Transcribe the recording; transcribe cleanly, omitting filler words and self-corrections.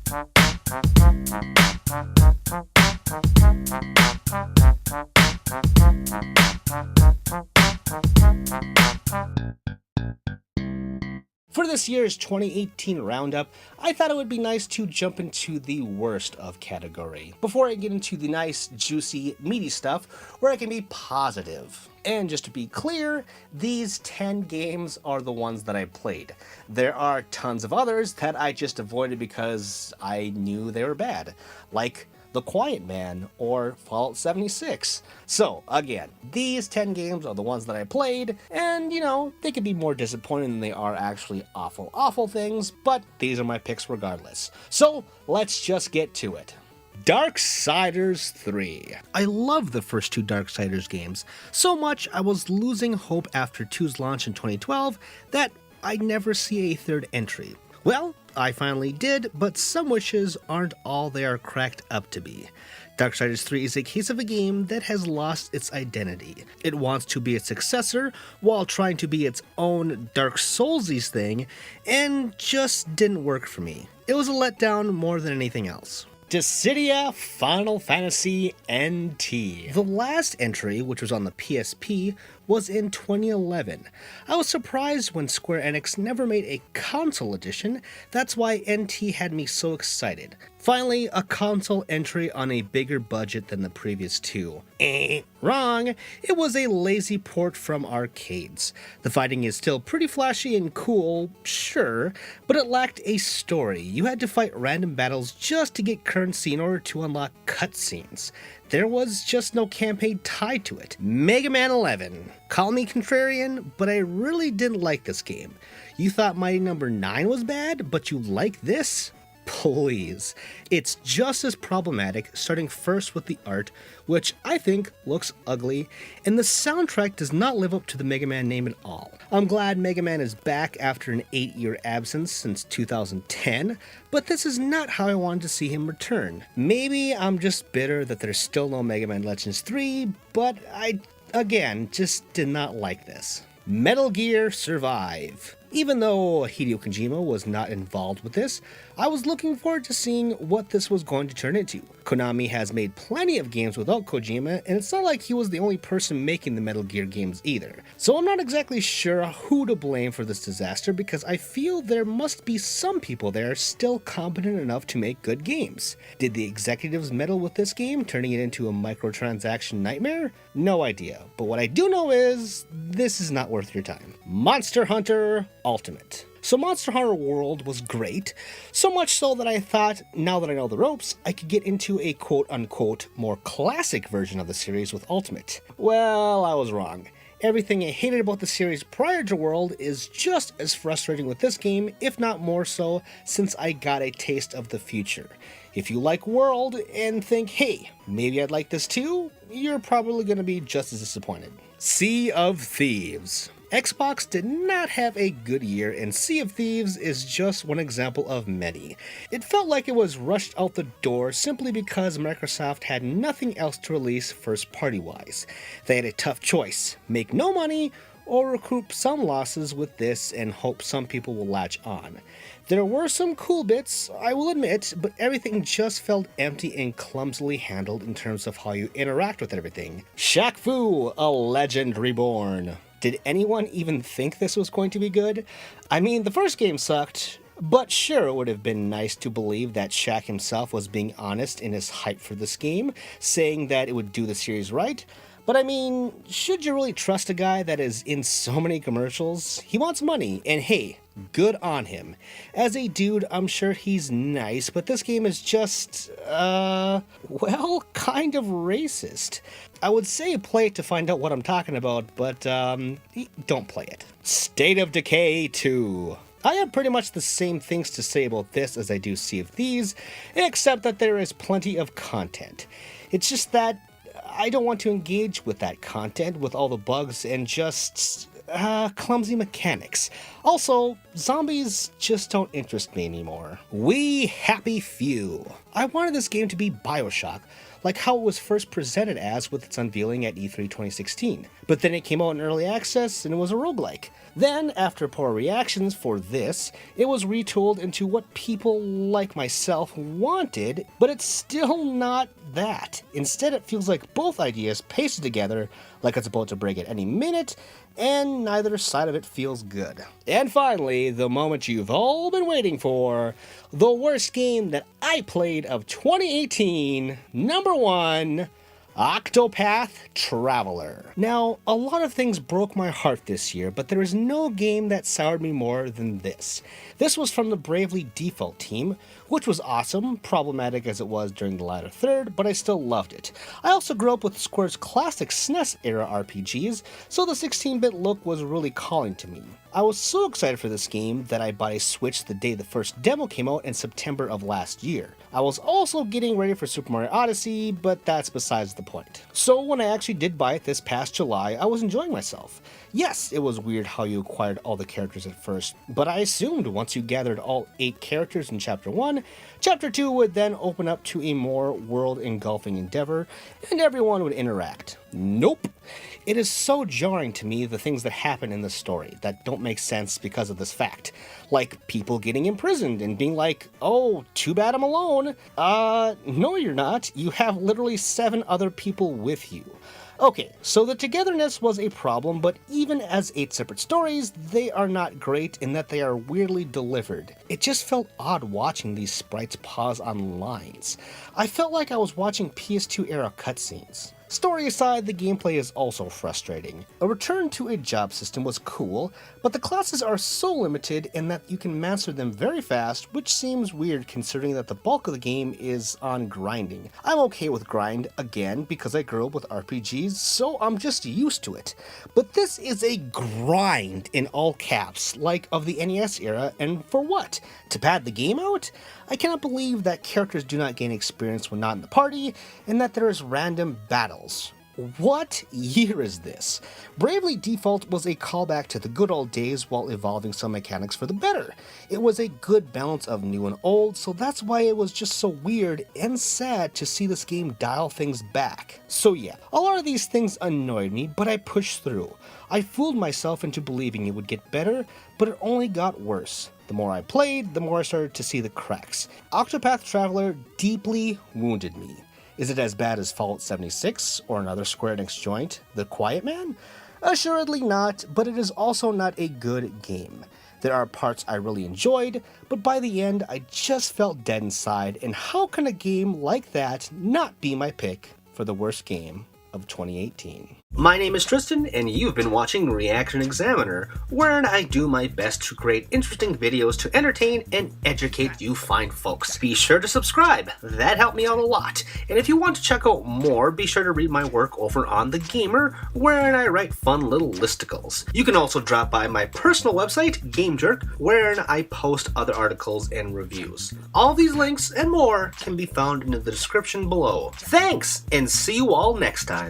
For this year's 2018 roundup, I thought it would be nice to jump into the worst of category, before I get into the nice, juicy, meaty stuff where I can be positive. And just to be clear, these 10 games are the ones that I played. There are tons of others that I just avoided because I knew they were bad, like The Quiet Man or Fallout 76. So again, these 10 games are the ones that I played, and you know, they could be more disappointing than they are actually awful things, but these are my picks regardless. So let's just get to it. Darksiders 3. I love the first two Darksiders games, so much I was losing hope after 2's launch in 2012 that I'd never see a third entry. Well, I finally did, but some wishes aren't all they are cracked up to be. Darksiders 3 is a case of a game that has lost its identity. It wants to be its successor while trying to be its own Dark Souls-y thing, and just didn't work for me. It was a letdown more than anything else. Dissidia Final Fantasy NT. The last entry, which was on the PSP, was in 2011. I was surprised when Square Enix never made a console edition. That's why NT had me so excited. Finally, a console entry on a bigger budget than the previous two. Wrong. It was a lazy port from arcades. The fighting is still pretty flashy and cool, sure, but it lacked a story. You had to fight random battles just to get currency in order to unlock cutscenes. There was just no campaign tied to it. Mega Man 11. Call me contrarian, but I really didn't like this game. You thought Mighty Number 9 was bad, but you like this? Please. It's just as problematic, starting first with the art, which I think looks ugly, and the soundtrack does not live up to the Mega Man name at all. I'm glad Mega Man is back after an 8-year absence since 2010, but this is not how I wanted to see him return. Maybe I'm just bitter that there's still no Mega Man Legends 3, but I, again, just did not like this. Metal Gear Survive. Even though Hideo Kojima was not involved with this, I was looking forward to seeing what this was going to turn into. Konami has made plenty of games without Kojima, and it's not like he was the only person making the Metal Gear games either. So I'm not exactly sure who to blame for this disaster, because I feel there must be some people there still competent enough to make good games. Did the executives meddle with this game, turning it into a microtransaction nightmare? No idea, but what I do know is, this is not worth your time. Monster Hunter Ultimate. So Monster Hunter World was great, so much so that I thought, now that I know the ropes, I could get into a quote-unquote more classic version of the series with Ultimate. Well, I was wrong. Everything I hated about the series prior to World is just as frustrating with this game, if not more so, since I got a taste of the future. If you like World and think, hey, maybe I'd like this too, you're probably going to be just as disappointed. Sea of Thieves. Xbox did not have a good year, and Sea of Thieves is just one example of many. It felt like it was rushed out the door simply because Microsoft had nothing else to release first-party wise. They had a tough choice: make no money, or recoup some losses with this and hope some people will latch on. There were some cool bits, I will admit, but everything just felt empty and clumsily handled in terms of how you interact with everything. Shaq Fu, a Legend Reborn. Did anyone even think this was going to be good? I mean, the first game sucked, but sure, it would have been nice to believe that Shaq himself was being honest in his hype for this game, saying that it would do the series right. But I mean, should you really trust a guy that is in so many commercials? He wants money, and hey, good on him. As a dude, I'm sure he's nice, but this game is just, well, kind of racist. I would say play it to find out what I'm talking about, but, don't play it. State of Decay 2. I have pretty much the same things to say about this as I do Sea of Thieves, except that there is plenty of content. It's just that I don't want to engage with that content, with all the bugs, and just, clumsy mechanics. Also, zombies just don't interest me anymore. We happy few. I wanted this game to be BioShock, like how it was first presented as with its unveiling at E3 2016. But then it came out in early access and it was a roguelike. Then, after poor reactions for this, it was retooled into what people like myself wanted, but it's still not that. Instead, it feels like both ideas pasted together like it's about to break at any minute, and neither side of it feels good. And finally, the moment you've all been waiting for, the worst game that I played of 2018, number 1, Octopath Traveler. Now, a lot of things broke my heart this year, but there is no game that soured me more than this. This was from the Bravely Default team, which was awesome, problematic as it was during the latter third, but I still loved it. I also grew up with Square's classic SNES era RPGs, so the 16-bit look was really calling to me. I was so excited for this game that I bought a Switch the day the first demo came out in September of last year. I was also getting ready for Super Mario Odyssey, but that's besides the point. So when I actually did buy it this past July, I was enjoying myself. Yes, it was weird how you acquired all the characters at first, but I assumed once you gathered all 8 characters in Chapter 1, Chapter 2 would then open up to a more world-engulfing endeavor, and everyone would interact. Nope. It is so jarring to me the things that happen in the story that don't make sense because of this fact. Like people getting imprisoned and being like, oh, too bad I'm alone. No you're not. You have literally 7 other people with you. Okay, so the togetherness was a problem, but even as 8 separate stories, they are not great in that they are weirdly delivered. It just felt odd watching these sprites pause on lines. I felt like I was watching PS2 era cutscenes. Story aside, the gameplay is also frustrating. A return to a job system was cool, but the classes are so limited in that you can master them very fast, which seems weird considering that the bulk of the game is on grinding. I'm okay with grind, again, because I grew up with RPGs, so I'm just used to it. But this is a grind in all caps, like of the NES era, and for what? To pad the game out? I cannot believe that characters do not gain experience when not in the party, and that there is random battles. What year is this? Bravely Default was a callback to the good old days while evolving some mechanics for the better. It was a good balance of new and old, so that's why it was just so weird and sad to see this game dial things back. So yeah, a lot of these things annoyed me, but I pushed through. I fooled myself into believing it would get better, but it only got worse. The more I played, the more I started to see the cracks. Octopath Traveler deeply wounded me. Is it as bad as Fallout 76 or another Square Enix joint, The Quiet Man? Assuredly not, but it is also not a good game. There are parts I really enjoyed, but by the end I just felt dead inside, and how can a game like that not be my pick for the worst game of 2018? My name is Tristan, and you've been watching ReActionExaminer, wherein I do my best to create interesting videos to entertain and educate you fine folks. Be sure to subscribe, that helped me out a lot. And if you want to check out more, be sure to read my work over on The Gamer, wherein I write fun little listicles. You can also drop by my personal website, GameJerk, wherein I post other articles and reviews. All these links and more can be found in the description below. Thanks, and see you all next time.